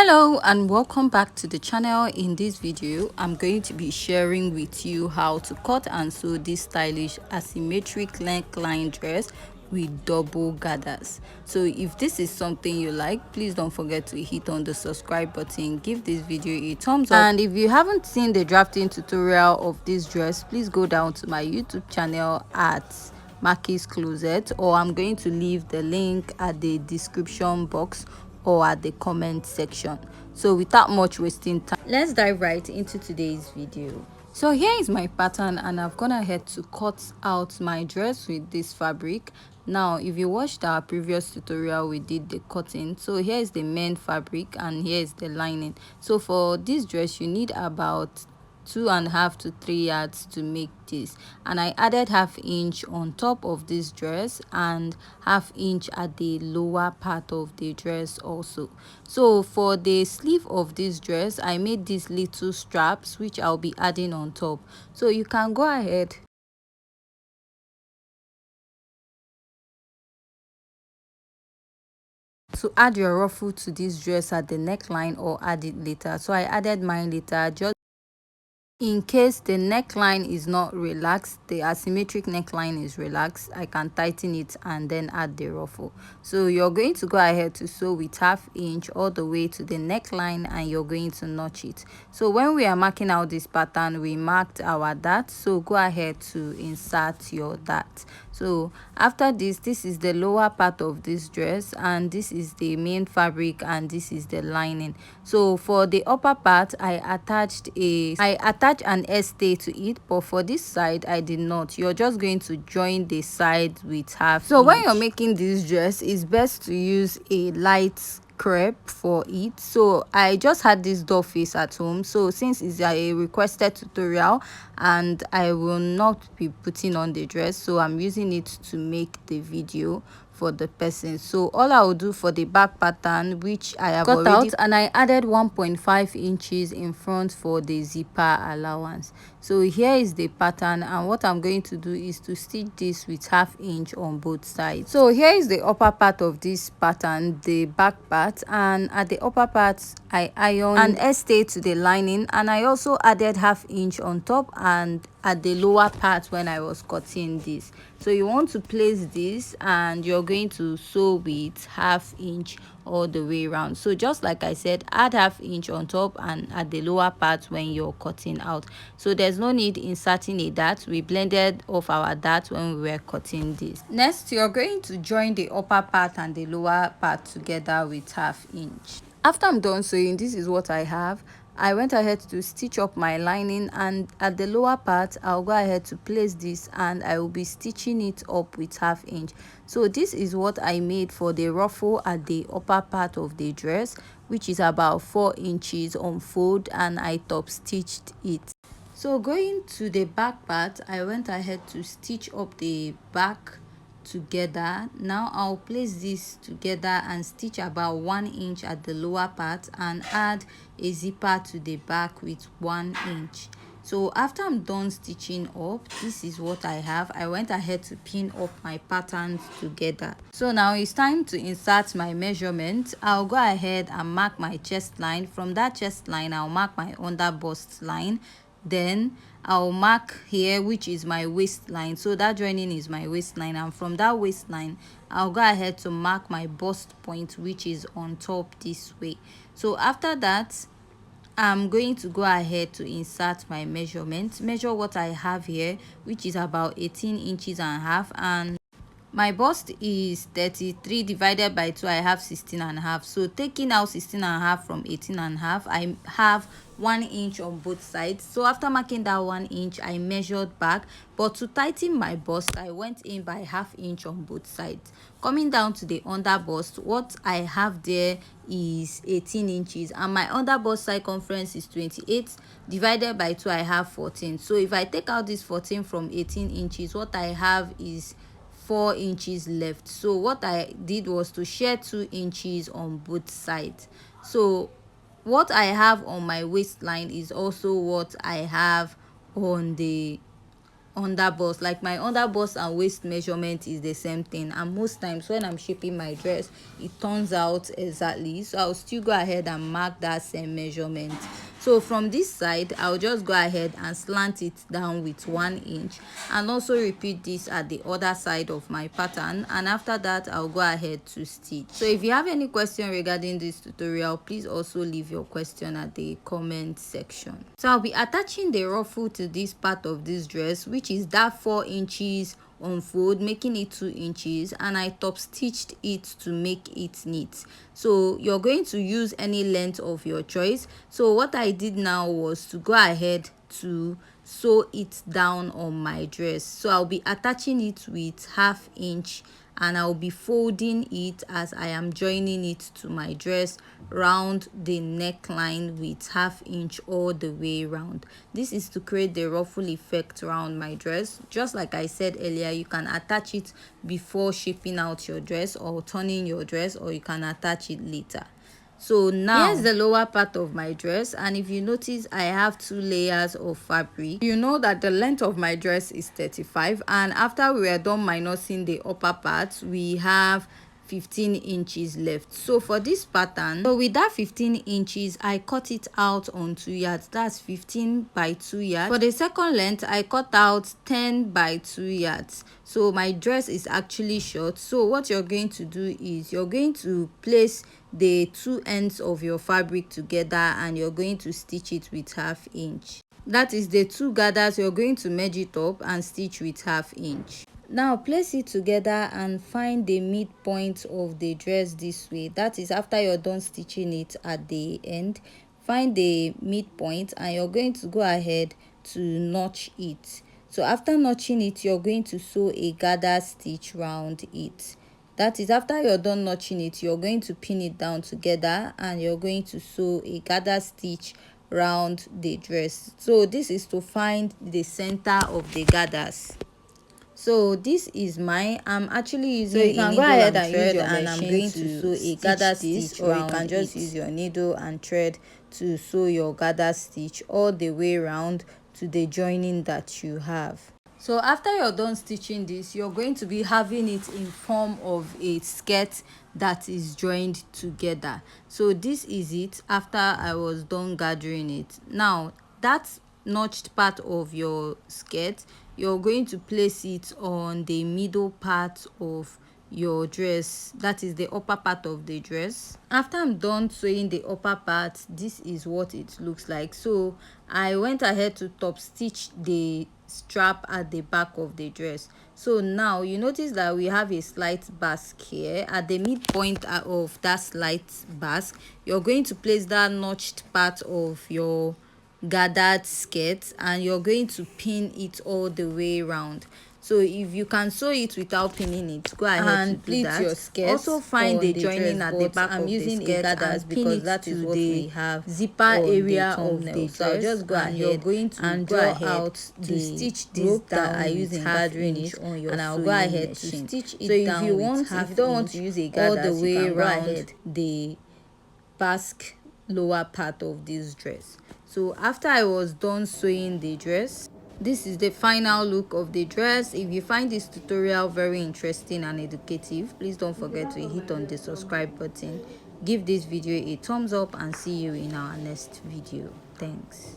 Hello and welcome back to the channel. In this video I'm going to be sharing with you how to cut and sew this stylish asymmetric neckline dress with double gathers. So if this is something you like, please don't forget to hit on the subscribe button, give this video a thumbs up, and if you haven't seen the drafting tutorial of this dress, please go down to my YouTube channel at Maki's Closet, or I'm going to leave the link at the description box or at the comment section. So without much wasting time, let's dive right into today's video. So here is my pattern, and I've gone ahead to cut out my dress with this fabric. Now if you watched our previous tutorial, we did the cutting. So here is the main fabric and here is the lining. So for this dress you need about 2.5 to 3 yards to make this, and I added ½ inch on top of this dress and ½ inch at the lower part of the dress also. So for the sleeve of this dress I made these little straps which I'll be adding on top. So you can go ahead to add your ruffle to this dress at the neckline or add it later. So I added mine later, just in case the neckline is not relaxed, the asymmetric neckline is relaxed, I can tighten it and then add the ruffle. So you're going to go ahead to sew with ½ inch all the way to the neckline, and you're going to notch it. So when we are marking out this pattern, we marked our dart, so go ahead to insert your dart. So after this is the lower part of this dress, and this is the main fabric and this is the lining. So for the upper part I attached an stay to it, but for this side I did not. You're just going to join the side with ½ inch. So when you're making this dress, it's best to use a light crepe for it. So I just had this doll face at home, so since it's a requested tutorial and I will not be putting on the dress, so I'm using it to make the video for the person. So all I will do for the back pattern, which I have cut out, and I added 1.5 inches in front for the zipper allowance. So here is the pattern, and what I'm going to do is to stitch this with ½ inch on both sides. So here is the upper part of this pattern, the back part, and at the upper part I ironed an stay to the lining, and I also added ½ inch on top and at the lower part when I was cutting this. So you want to place this and you're going to sew with ½ inch all the way around. So just like I said, add ½ inch on top and at the lower part when you're cutting out. So there's no need inserting a dart, we blended off our dart when we were cutting this. Next, you're going to join the upper part and the lower part together with ½ inch. After I'm done sewing, this is what I have. I went ahead to stitch up my lining, and at the lower part I'll go ahead to place this and I will be stitching it up with ½ inch. So this is what I made for the ruffle at the upper part of the dress, which is about 4 inches on fold, and I top stitched it. So going to the back part, I went ahead to stitch up the back together. Now I'll place this together and stitch about 1 inch at the lower part and add a zipper to the back with 1 inch. So after I'm done stitching up, this is what I have. I went ahead to pin up my patterns together. So now it's time to insert my measurement. I'll go ahead and mark my chest line. From that chest line I'll mark my under bust line, then I'll mark here, which is my waistline. So that joining is my waistline, and from that waistline I'll go ahead to mark my bust point, which is on top this way. So after that I'm going to go ahead to insert my measurement, measure what I have here, which is about 18 inches and a half, and my bust is 33 divided by 2. I have 16 and a half. So taking out 16 and a half from 18 and a half, I have 1 inch on both sides. So after marking that 1 inch, I measured back, but to tighten my bust I went in by ½ inch on both sides. Coming down to the under bust, what I have there is 18 inches, and my under bust circumference is 28 divided by 2. I have 14. So if I take out this 14 from 18 inches, what I have is 4 inches left. So what I did was to share 2 inches on both sides. So what I have on my waistline is also what I have on the under bust. Like my under bust and waist measurement is the same thing, and most times when I'm shaping my dress it turns out exactly, so I'll still go ahead and mark that same measurement. So from this side I'll just go ahead and slant it down with 1 inch, and also repeat this at the other side of my pattern, and after that I'll go ahead to stitch. So if you have any question regarding this tutorial, please also leave your question at the comment section. So I'll be attaching the ruffle to this part of this dress, which is that 4 inches unfold, making it 2 inches, and I top stitched it to make it neat. So you're going to use any length of your choice. So what I did now was to go ahead to sew it down on my dress. So I'll be attaching it with 1/2 inch, and I'll be folding it as I am joining it to my dress round the neckline with 1/2 inch all the way round. This is to create the ruffle effect around my dress. Just like I said earlier, you can attach it before shaping out your dress or turning your dress, or you can attach it later. So now here's the lower part of my dress, and if you notice I have 2 layers of fabric. You know that the length of my dress is 35, and after we were done minusing the upper part we have 15 inches left. So for this pattern, so with that 15 inches I cut it out on 2 yards. That's 15 by 2 yards. For the second length I cut out 10 by 2 yards. So my dress is actually short. So what you're going to do is you're going to place the 2 ends of your fabric together, and you're going to stitch it with 1/2 inch. That is the 2 gathers, you're going to merge it up and stitch with 1/2 inch. Now place it together and find the midpoint of the dress this way. That is after you're done stitching it at the end. Find the midpoint and you're going to go ahead to notch it. So after notching it, you're going to sew a gather stitch round it. That is after you're done notching it, you're going to pin it down together and you're going to sew a gather stitch round the dress. So this is to find the center of the gathers. So this is mine. I'm actually using, so you can go ahead and use your machine, and I'm going to sew a gather stitch, or you can just use your needle and thread to sew your gather stitch all the way around to the joining that you have. So after you're done stitching this, you're going to be having it in form of a skirt that is joined together. So this is it after I was done gathering it. Now that notched part of your skirt, you're going to place it on the middle part of your dress. That is the upper part of the dress. After I'm done sewing the upper part, this is what it looks like. So I went ahead to top stitch the strap at the back of the dress. So now you notice that we have a slight basque here. At the midpoint of that slight basque, you're going to place that notched part of your gathered skirt, and you're going to pin it all the way around. So if you can sew it without pinning it, go ahead and pleat your skirt. Also find the joining at the back. I'm using a gathers because that is what we have zipper area of the dress. So just go ahead, you're going to and draw out to stitch this that I use in gathering it on your, and I'll go ahead to stitch it. So if you want, if you don't want to use a gathers, all the way around the basque lower part of this dress. So after I was done sewing the dress, this is the final look of the dress. If you find this tutorial very interesting and educative, please don't forget to hit on the subscribe button, give this video a thumbs up, and see you in our next video. Thanks.